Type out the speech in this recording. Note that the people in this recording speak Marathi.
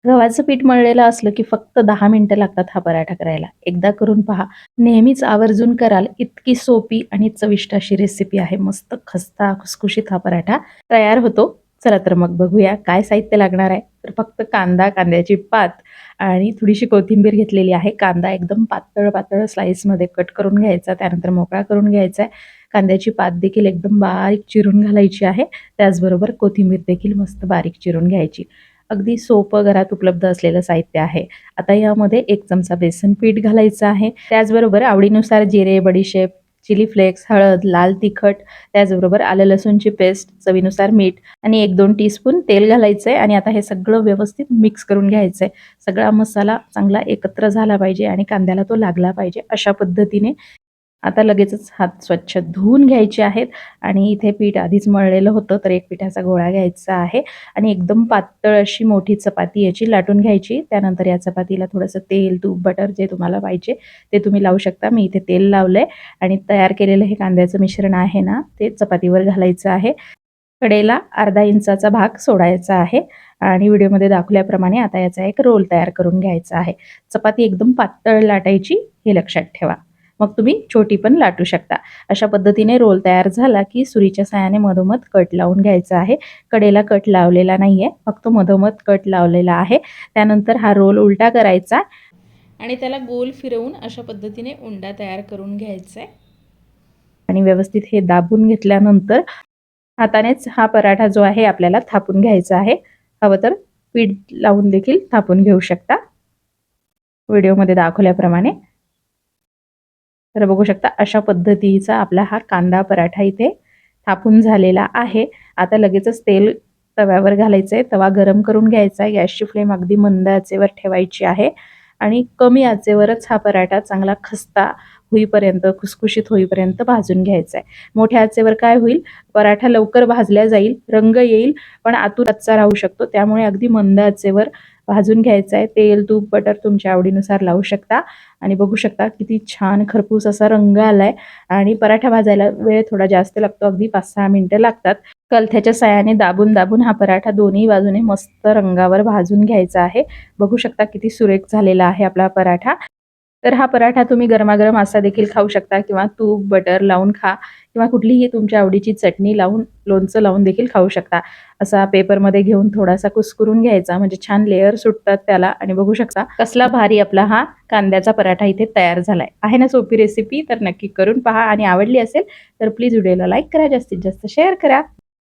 गव्हाचं पीठ मळलेलं असलं की फक्त 10 मिनिटं लागतात हा पराठा करायला. एकदा करून पहा. नेहमीच आवर्जून कराल इतकी सोपी आणि चविष्ट अशी रेसिपी आहे. मस्त खस्ता खुसखुशीत हा पराठा तयार होतो. चला तर मग बघूया काय साहित्य लागणार आहे. तर फक्त कांदा, कांद्याची पात आणि थोडीशी कोथिंबीर घेतलेली आहे. कांदा एकदम पातळ स्लाइसमध्ये कट करून घ्यायचा, त्यानंतर मोकळा करून घ्यायचा आहे. कांद्याची पात देखील एकदम बारीक चिरून घालायची आहे. त्याचबरोबर कोथिंबीर देखील मस्त बारीक चिरून घ्यायची. अगदी सोपं घरात उपलब्ध असलेलं साहित्य आहे. आता यामध्ये 1 चमचा बेसन पीठ घालायचं आहे. त्याचबरोबर आवडीनुसार जिरे, बडीशेप, चिली फ्लेक्स, हळद, लाल तिखट, त्याचबरोबर आलं लसूणची पेस्ट, चवीनुसार मीठ आणि 1-2 टीस्पून तेल घालायचंय आणि आता हे सगळं व्यवस्थित मिक्स करून घ्यायचंय. सगळा मसाला चांगला एकत्र झाला पाहिजे आणि कांद्याला तो लागला पाहिजे अशा पद्धतीने आता लगेचच हात स्वच्छ धुवून घ्यायचे आहेत आणि इथे पीठ आधीच मळलेलं होतं, तर एक पिठाचा गोळा घ्यायचा आहे आणि एकदम पातळ अशी मोठी चपाती याची लाटून घ्यायची. त्यानंतर या चपातीला थोडंसं तेल, तूप, बटर जे तुम्हाला पाहिजे ते तुम्ही लावू शकता. मी इथे तेल लावलंय आणि तयार केलेलं हे कांद्याचं मिश्रण आहे ना, ते चपातीवर घालायचं आहे. कडेला अर्धा इंचाचा भाग सोडायचा आहे आणि व्हिडिओमध्ये दाखवल्याप्रमाणे आता याचा एक रोल तयार करून घ्यायचा आहे. चपाती एकदम पातळ लाटायची हे लक्षात ठेवा. मग तुम्ही छोटी पण लाटू शकता. अशा पद्धतीने रोल तयार झाला की सुरीच्या साहाय्याने मधोमध कट लावून घ्यायचा आहे. कडेला कट लावलेला नाहीये, फक्त मधोमध कट लावलेला आहे. त्यानंतर हा रोल उलटा करायचा आणि त्याला गोल फिरवून अशा पद्धतीने उंडा तयार करून घ्यायचा आहे आणि व्यवस्थित हे दाबून घेतल्यानंतर हातानेच हा पराठा जो आहे आपल्याला थापून घ्यायचा आहे. हवं तर पीठ लावून देखील थापून घेऊ शकता व्हिडिओमध्ये दाखवल्याप्रमाणे. तर बघू शकता अशा पद्धतीचा आपला हा कांदा पराठा इथे थापून झालेला आहे. आता लगेचच तेल तव्यावर घालायचंय. तवा गरम करून घ्यायचा आहे. गॅसची फ्लेम अगदी मंद आचेवर ठेवायची आहे आणि कमी आचेवरच हा पराठा चांगला खस्ता होईपर्यंत, खुसखुशीत होईपर्यंत भाजून घ्यायचा आहे. मोठ्या आचेवर काय होईल, पराठा लवकर भाजला जाईल, रंग येईल, पण आतून कच्चा राहू शकतो. त्यामुळे अगदी मंद आचेवर भाजून घ्यायचा आहे. तेल, तूप, बटर तुमच्या आवडीनुसार लावू शकता आणि बघू शकता किती छान खरपूस असा रंग आलाय आणि पराठा भाजायला वेळ थोडा जास्त लागतो. अगदी 5-6 मिनिटं लागतात. कलथ्याच्या साहाय्याने दाबून हा पराठा दोन्ही बाजूने मस्त रंगावर भाजून घ्यायचा आहे. बघू शकता किती सुरेख झालेला आहे आपला पराठा. तर हा पराठा तुम्ही गरमागरम असा देखील खाऊ शकता किंवा तूप, बटर लावून खा किंवा कुठलीही तुमच्या आवडीची चटणी लावून, लोणचं लावून देखील खाऊ शकता. असा पेपरमध्ये घेऊन थोडासा कुस्करून घ्यायचा म्हणजे छान लेयर सुटतात त्याला आणि बघू शकता कसला भारी आपला हा कांद्याचा पराठा इथे तयार झालाय. आहे ना सोपी रेसिपी? तर नक्की करून पहा आणि आवडली असेल तर प्लीज व्हिडिओला लाईक करा, जास्तीत जास्त शेअर करा.